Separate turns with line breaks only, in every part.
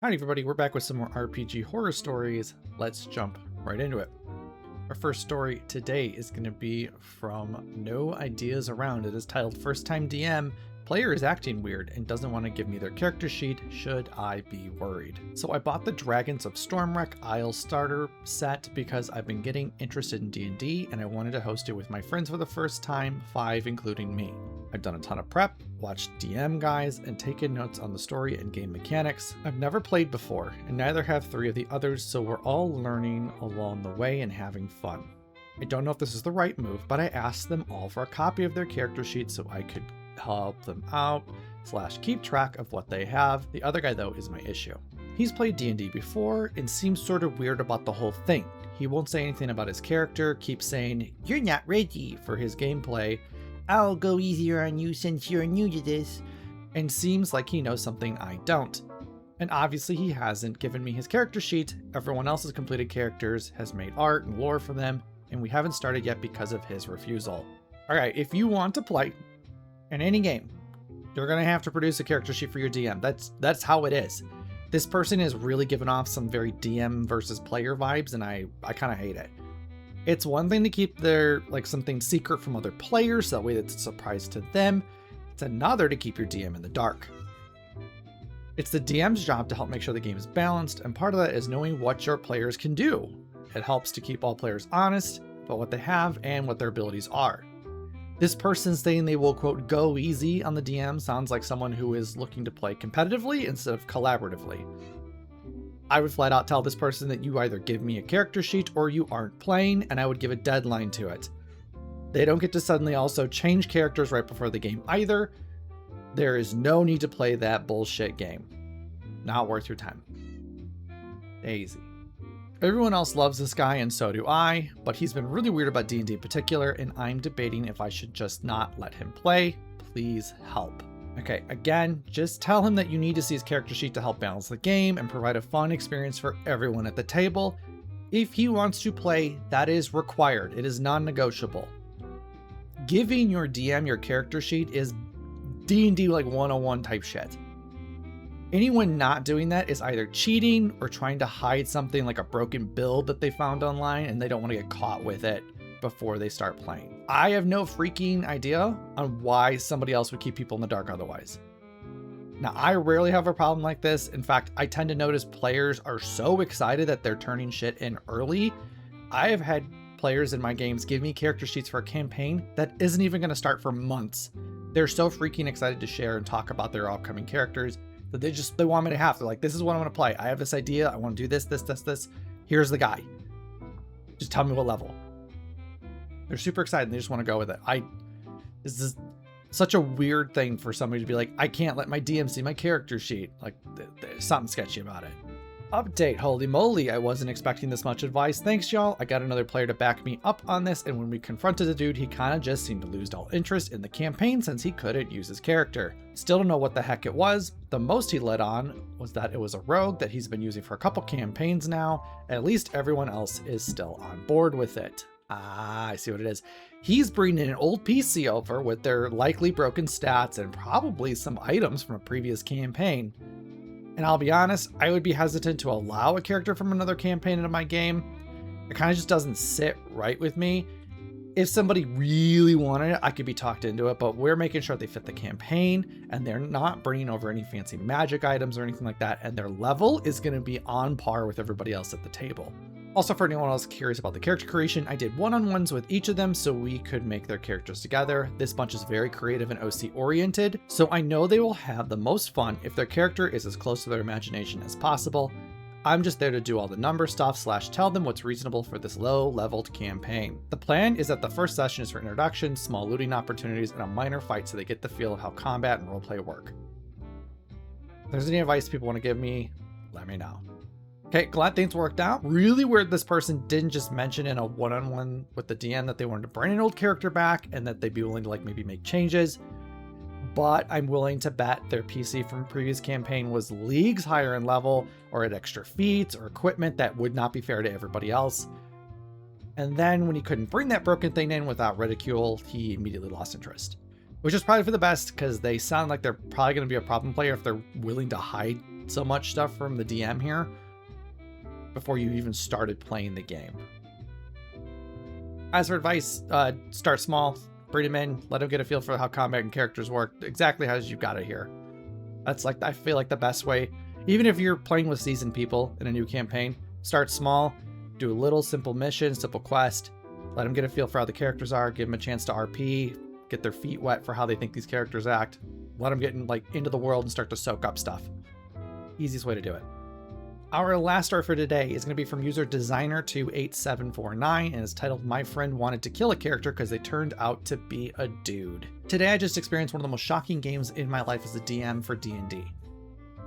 Howdy everybody, we're back with some more RPG horror stories. Let's jump right into it. Our first story today is going to be from No Ideas Around. It is titled First Time DM. Player is acting weird and doesn't want to give me their character sheet. Should I be worried? So I bought the Dragons of Stormwreck Isle starter set because I've been getting interested in D&D and I wanted to host it with my friends for the first time, 5 including me. I've done a ton of prep, watched DM guys, and taken notes on the story and game mechanics. I've never played before, and neither have 3 of the others, so we're all learning along the way and having fun. I don't know if this is the right move, but I asked them all for a copy of their character sheet so I could help them out / keep track of what they have. The other guy though is my issue. He's played D&D before and seems sort of weird about the whole thing. He won't say anything about his character, keeps saying, "You're not ready" for his gameplay. "I'll go easier on you since you're new to this," and seems like he knows something I don't. And obviously he hasn't given me his character sheet. Everyone else's completed characters has made art and lore for them, and we haven't started yet because of his refusal. Alright, if you want to play in any game, you're gonna have to produce a character sheet for your DM. That's how it is. This person is really giving off some very DM versus player vibes, and I kind of hate it. It's one thing to keep their something secret from other players, so that way it's a surprise to them. It's another to keep your DM in the dark. It's the DM's job to help make sure the game is balanced, and part of that is knowing what your players can do. It helps to keep all players honest about what they have and what their abilities are. This person saying they will, quote, go easy on the DM sounds like someone who is looking to play competitively instead of collaboratively. I would flat out tell this person that you either give me a character sheet or you aren't playing, and I would give a deadline to it. They don't get to suddenly also change characters right before the game either. There is no need to play that bullshit game. Not worth your time. Easy. Everyone else loves this guy and so do I, but he's been really weird about D&D in particular, and I'm debating if I should just not let him play. Please help. Okay, again, just tell him that you need to see his character sheet to help balance the game and provide a fun experience for everyone at the table. If he wants to play, that is required. It is non-negotiable. Giving your DM your character sheet is D&D 101 type shit. Anyone not doing that is either cheating or trying to hide something like a broken build that they found online and they don't want to get caught with it before they start playing. I have no freaking idea on why somebody else would keep people in the dark otherwise. Now, I rarely have a problem like this. In fact, I tend to notice players are so excited that they're turning shit in early. I have had players in my games give me character sheets for a campaign that isn't even going to start for months. They're so freaking excited to share and talk about their upcoming characters that they want me to have. They're like, this is what I want to play. I have this idea. I want to do this. Here's the guy. Just tell me what level. They're super excited and they just want to go with it. This is such a weird thing for somebody to be like, I can't let my DM see my character sheet. There's something sketchy about it. Update, holy moly, I wasn't expecting this much advice. Thanks, y'all. I got another player to back me up on this, and when we confronted the dude, he kind of just seemed to lose all interest in the campaign since he couldn't use his character. Still don't know what the heck it was. The most he let on was that it was a rogue that he's been using for a couple campaigns now. At least everyone else is still on board with it. Ah, I see what it is. He's bringing an old PC over with their likely broken stats and probably some items from a previous campaign. And I'll be honest, I would be hesitant to allow a character from another campaign into my game. It kind of just doesn't sit right with me. If somebody really wanted it, I could be talked into it, but we're making sure they fit the campaign and they're not bringing over any fancy magic items or anything like that. And their level is going to be on par with everybody else at the table. Also, for anyone else curious about the character creation, I did one-on-ones with each of them so we could make their characters together. This bunch is very creative and OC oriented, so I know they will have the most fun if their character is as close to their imagination as possible. I'm just there to do all the number stuff / tell them what's reasonable for this low-leveled campaign. The plan is that the first session is for introduction, small looting opportunities, and a minor fight so they get the feel of how combat and roleplay work. If there's any advice people want to give me, let me know. Okay, glad things worked out. Really weird this person didn't just mention in a one-on-one with the DM that they wanted to bring an old character back and that they'd be willing to maybe make changes. But I'm willing to bet their PC from previous campaign was leagues higher in level or had extra feats or equipment that would not be fair to everybody else. And then when he couldn't bring that broken thing in without ridicule, he immediately lost interest. Which is probably for the best because they sound like they're probably going to be a problem player if they're willing to hide so much stuff from the DM here before you even started playing the game. As for advice, start small, bring him in, let him get a feel for how combat and characters work, exactly as you've got it here. That's like, I feel like the best way. Even if you're playing with seasoned people in a new campaign, start small, do a little simple mission, simple quest, let them get a feel for how the characters are, give them a chance to RP, get their feet wet for how they think these characters act, let them get into the world and start to soak up stuff. Easiest way to do it. Our last story for today is going to be from user Designer28749 and is titled "My Friend Wanted to Kill a Character Because They Turned Out to Be a Dude." Today I just experienced one of the most shocking games in my life as a DM for D&D.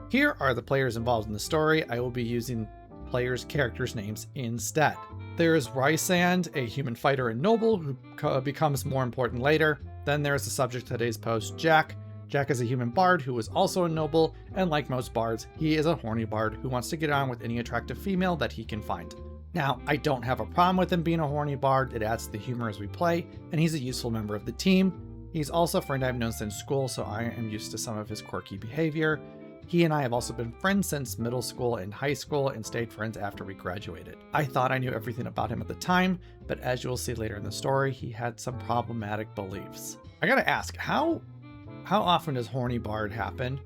Here are the players involved in the story. I will be using players' characters' names instead. There is Rysand, a human fighter and noble who becomes more important later. Then there is the subject of today's post, Jack. Jack is a human bard who is also a noble, and like most bards, he is a horny bard who wants to get on with any attractive female that he can find. Now, I don't have a problem with him being a horny bard, it adds to the humor as we play, and he's a useful member of the team. He's also a friend I've known since school, so I am used to some of his quirky behavior. He and I have also been friends since middle school and high school and stayed friends after we graduated. I thought I knew everything about him at the time, but as you will see later in the story, he had some problematic beliefs. I gotta ask, how often does horny bard happen?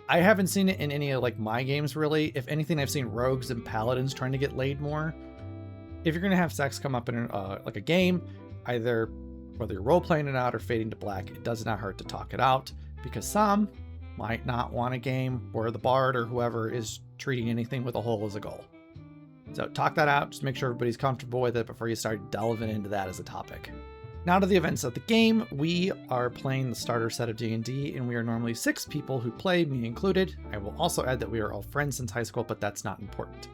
I haven't seen it in any of my games really. If anything, I've seen rogues and paladins trying to get laid more. If you're gonna have sex come up in a game, either whether you're role-playing it out or fading to black, it does not hurt to talk it out, because some might not want a game where the bard or whoever is treating anything with a hole as a goal. So talk that out, just make sure everybody's comfortable with it before you start delving into that as a topic. Now to the events of the game. We are playing the starter set of D&D, and we are normally 6 people who play, me included. I will also add that we are all friends since high school, but that's not important.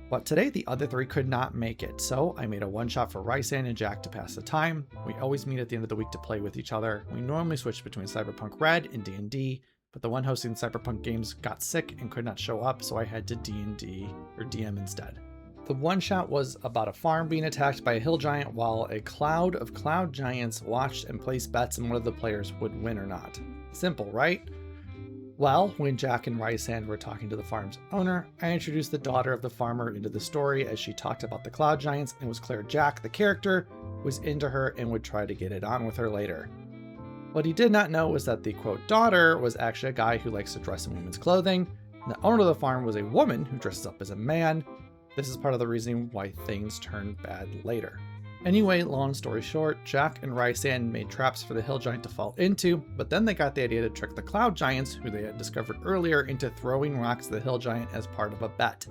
But today, the other 3 could not make it, so I made a one-shot for Rysand and Jack to pass the time. We always meet at the end of the week to play with each other. We normally switch between Cyberpunk Red and D&D, but the one hosting Cyberpunk games got sick and could not show up, so I had to D&D or DM instead. The one-shot was about a farm being attacked by a hill giant while a cloud of cloud giants watched and placed bets on whether the players would win or not. Simple, right? Well, when Jack and Rysand were talking to the farm's owner, I introduced the daughter of the farmer into the story as she talked about the cloud giants, and it was clear Jack, the character, was into her and would try to get it on with her later. What he did not know was that the quote daughter was actually a guy who likes to dress in women's clothing, and the owner of the farm was a woman who dresses up as a man. This is part of the reason why things turned bad later. Anyway, long story short, Jack and Rysand made traps for the hill giant to fall into, but then they got the idea to trick the cloud giants, who they had discovered earlier, into throwing rocks at the hill giant as part of a bet.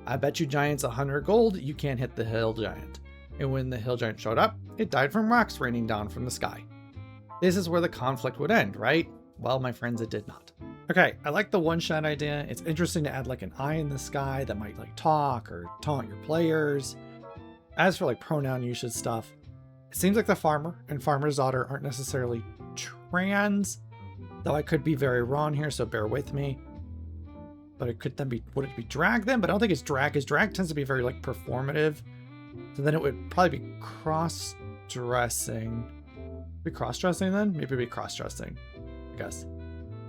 I bet you giants 100 gold, you can't hit the hill giant. And when the hill giant showed up, it died from rocks raining down from the sky. This is where the conflict would end, right? Well, my friends, it did not. Okay, I like the one-shot idea. It's interesting to add an eye in the sky that might talk or taunt your players. As for pronoun usage stuff, it seems like the farmer and farmer's daughter aren't necessarily trans, though I could be very wrong here, so bear with me. But it could then be, would it be drag then? But I don't think it's drag, because drag tends to be very performative. So then it would probably be cross-dressing. Be cross-dressing then? Maybe it'd be cross-dressing, I guess.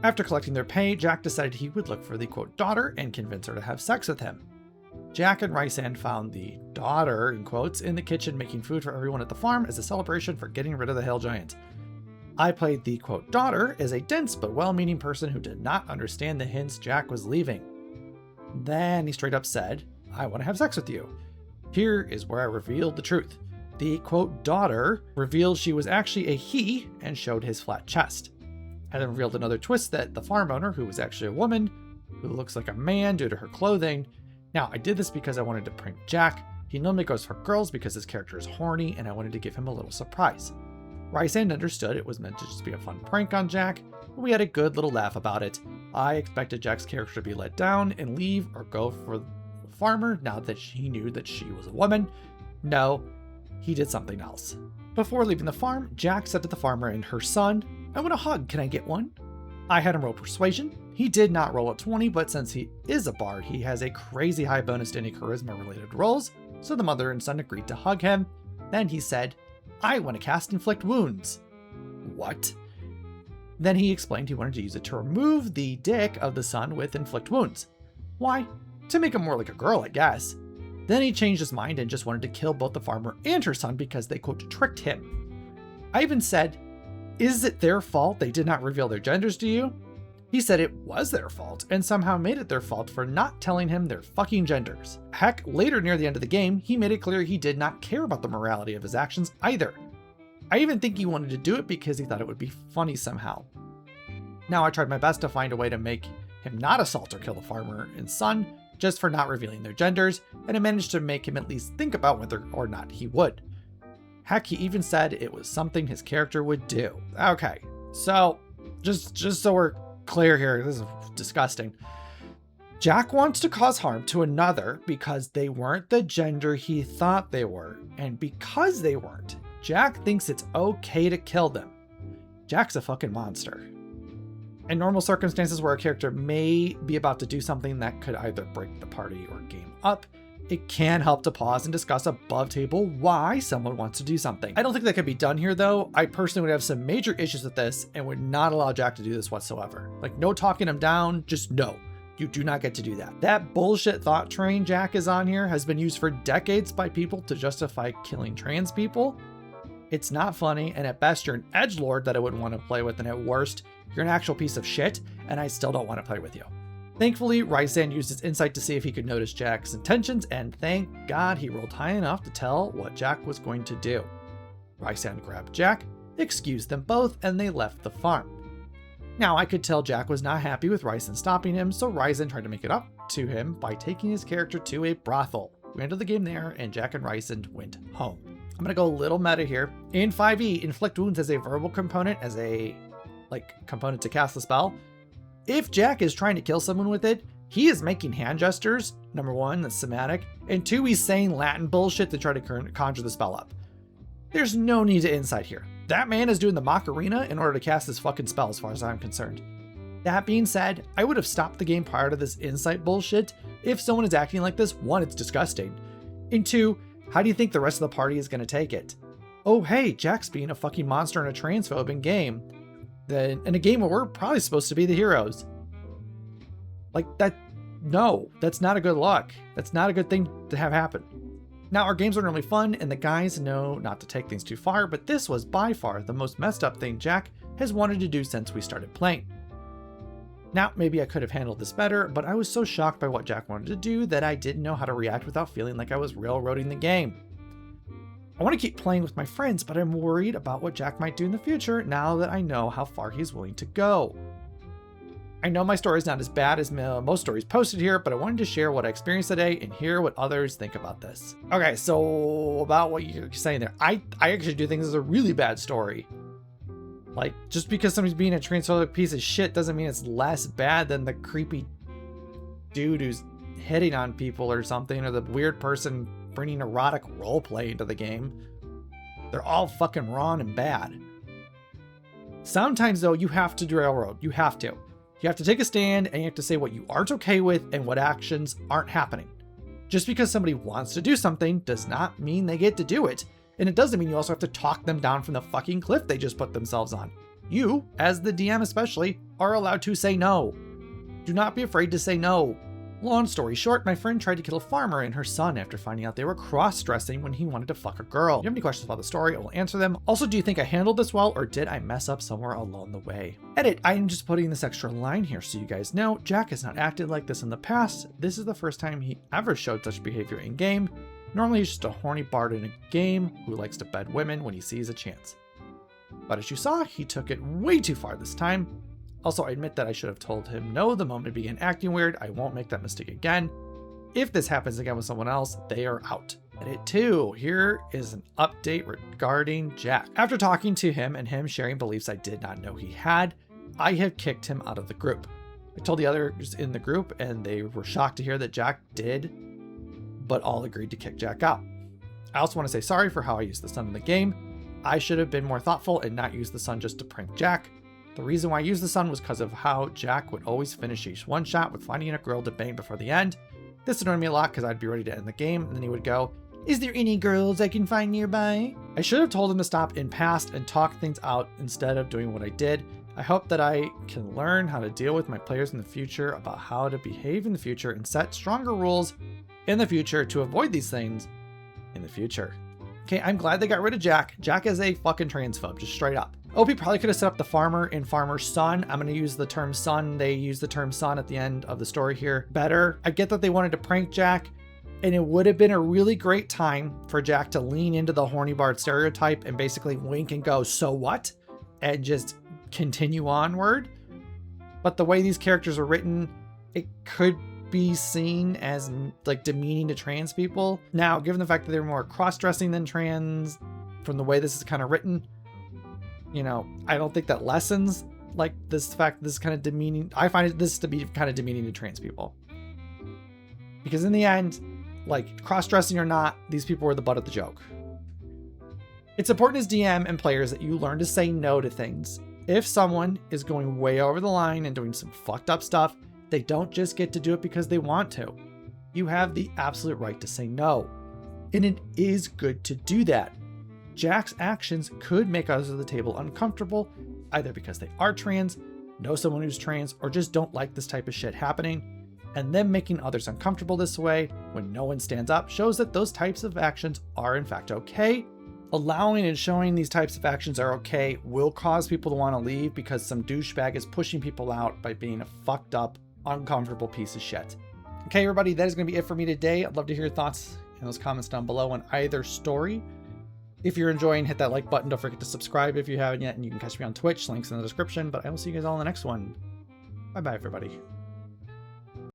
After collecting their pay, Jack decided he would look for the quote daughter and convince her to have sex with him. Jack and Rysand found the daughter, in quotes, in the kitchen making food for everyone at the farm as a celebration for getting rid of the hill giant. I played the quote daughter as a dense but well-meaning person who did not understand the hints Jack was leaving. Then he straight up said, "I want to have sex with you." Here is where I revealed the truth. The quote daughter revealed she was actually a he and showed his flat chest. I then revealed another twist that the farm owner, who was actually a woman, who looks like a man due to her clothing. Now, I did this because I wanted to prank Jack. He normally goes for girls because his character is horny, and I wanted to give him a little surprise. Rysand understood it was meant to just be a fun prank on Jack, and we had a good little laugh about it. I expected Jack's character to be let down and leave or go for the farmer now that he knew that she was a woman. No, he did something else. Before leaving the farm, Jack said to the farmer and her son, "I want a hug, can I get one?" I had him roll persuasion. He did not roll a 20, but since he is a bard, he has a crazy high bonus to any charisma-related rolls, so the mother and son agreed to hug him. Then he said, "I want to cast Inflict Wounds." What? Then he explained he wanted to use it to remove the dick of the son with inflict wounds. Why? To make him more like a girl, I guess. Then he changed his mind and just wanted to kill both the farmer and her son because they, quote, tricked him. I even said, is it their fault they did not reveal their genders to you? He said it was their fault and somehow made it their fault for not telling him their fucking genders. Heck, later near the end of the game, he made it clear he did not care about the morality of his actions either. I even think he wanted to do it because he thought it would be funny somehow. Now I tried my best to find a way to make him not assault or kill the farmer and son just for not revealing their genders, and I managed to make him at least think about whether or not he would. Heck, he even said it was something his character would do. Okay, so just so we're clear here, this is disgusting. Jack wants to cause harm to another because they weren't the gender he thought they were, and because they weren't, Jack thinks it's okay to kill them. Jack's a fucking monster. In normal circumstances where a character may be about to do something that could either break the party or game up, it can help to pause and discuss above table why someone wants to do something. I don't think that could be done here though. I personally would have some major issues with this and would not allow Jack to do this whatsoever. Like, no talking him down, just no. You do not get to do that. That bullshit thought train Jack is on here has been used for decades by people to justify killing trans people. It's not funny, and at best you're an edgelord that I wouldn't want to play with, and at worst, you're an actual piece of shit, and I still don't want to play with you. Thankfully, Rysand used his insight to see if he could notice Jack's intentions, and thank God he rolled high enough to tell what Jack was going to do. Rysand grabbed Jack, excused them both, and they left the farm. Now, I could tell Jack was not happy with Rysand stopping him, so Rysand tried to make it up to him by taking his character to a brothel. We ended the game there, and Jack and Rysand went home. I'm gonna go a little meta here. In 5e, inflict wounds has a verbal component as a component to cast the spell. If Jack is trying to kill someone with it, he is making hand gestures. Number one, that's somatic. And two, he's saying Latin bullshit to try to conjure the spell up. There's no need to insight here. That man is doing the Macarena in order to cast this fucking spell as far as I'm concerned. That being said, I would have stopped the game prior to this insight bullshit. If someone is acting like this, one, it's disgusting. And two, how do you think the rest of the party is going to take it? Oh hey, Jack's being a fucking monster and a transphobe in game. In a game where we're probably supposed to be the heroes. Like that, no, that's not a good look. That's not a good thing to have happen. Now, our games are normally fun and the guys know not to take things too far, but this was by far the most messed up thing Jack has wanted to do since we started playing. Now, maybe I could have handled this better, but I was so shocked by what Jack wanted to do that I didn't know how to react without feeling like I was railroading the game. I want to keep playing with my friends, but I'm worried about what Jack might do in the future now that I know how far he's willing to go. I know my story is not as bad as most stories posted here, but I wanted to share what I experienced today and hear what others think about this. Okay, so about what you're saying there, I actually do think this is a really bad story. Like, just because somebody's being a transphobic piece of shit doesn't mean it's less bad than the creepy dude who's hitting on people or something, or the weird person bringing erotic roleplay into the game. They're all fucking wrong and bad. Sometimes though, you have to railroad. You have to take a stand and you have to say what you aren't okay with and what actions aren't happening. Just because somebody wants to do something does not mean they get to do it. And it doesn't mean you also have to talk them down from the fucking cliff they just put themselves on. You, as the DM especially, are allowed to say no. Do not be afraid to say no. Long story short, my friend tried to kill a farmer and her son after finding out they were cross-dressing when he wanted to fuck a girl. If you have any questions about the story, I will answer them. Also, do you think I handled this well, or did I mess up somewhere along the way? Edit, I am just putting this extra line here so you guys know, Jack has not acted like this in the past. This is the first time he ever showed such behavior in game. Normally he's just a horny bard in a game who likes to bed women when he sees a chance. But as you saw, he took it way too far this time. Also, I admit that I should have told him no the moment he began acting weird. I won't make that mistake again. If this happens again with someone else, they are out. Edit 2. Here is an update regarding Jack. After talking to him and him sharing beliefs I did not know he had, I have kicked him out of the group. I told the others in the group and they were shocked to hear that Jack did, but all agreed to kick Jack out. I also want to say sorry for how I used the sun in the game. I should have been more thoughtful and not use the sun just to prank Jack. The reason why I used the sun was because of how Jack would always finish each one shot with finding a girl to bang before the end. This annoyed me a lot because I'd be ready to end the game and then he would go, "Is there any girls I can find nearby?" I should have told him to stop in past and talk things out instead of doing what I did, I hope that I can learn how to deal with my players in the future, about how to behave in the future, and set stronger rules in the future to avoid these things in the future. Okay, I'm glad they got rid of Jack. Jack is a fucking transphobe, just straight up. OP probably could have set up the farmer and farmer's son. I'm going to use the term son. They use the term son at the end of the story here better. I get that they wanted to prank Jack, and it would have been a really great time for Jack to lean into the horny bard stereotype and basically wink and go, so what? And just continue onward. But the way these characters are written, it could be seen as like demeaning to trans people. Now, given the fact that they're more cross-dressing than trans, from the way this is kind of written, you know, I don't think that lessens like this fact that this is kind of demeaning. I find this to be kind of demeaning to trans people. Because in the end, like cross-dressing or not, these people were the butt of the joke. It's important as DM and players that you learn to say no to things. If someone is going way over the line and doing some fucked up stuff, they don't just get to do it because they want to. You have the absolute right to say no. And it is good to do that. Jack's actions could make others at the table uncomfortable, either because they are trans, know someone who's trans, or just don't like this type of shit happening. And them making others uncomfortable this way, when no one stands up, shows that those types of actions are in fact okay. Allowing and showing these types of actions are okay will cause people to want to leave because some douchebag is pushing people out by being a fucked up, uncomfortable piece of shit. Okay, everybody, that is going to be it for me today. I'd love to hear your thoughts in those comments down below on either story. If you're enjoying, hit that like button. Don't forget to subscribe if you haven't yet, and you can catch me on Twitch. Links in the description, but I will see you guys all in the next one. Bye-bye, everybody.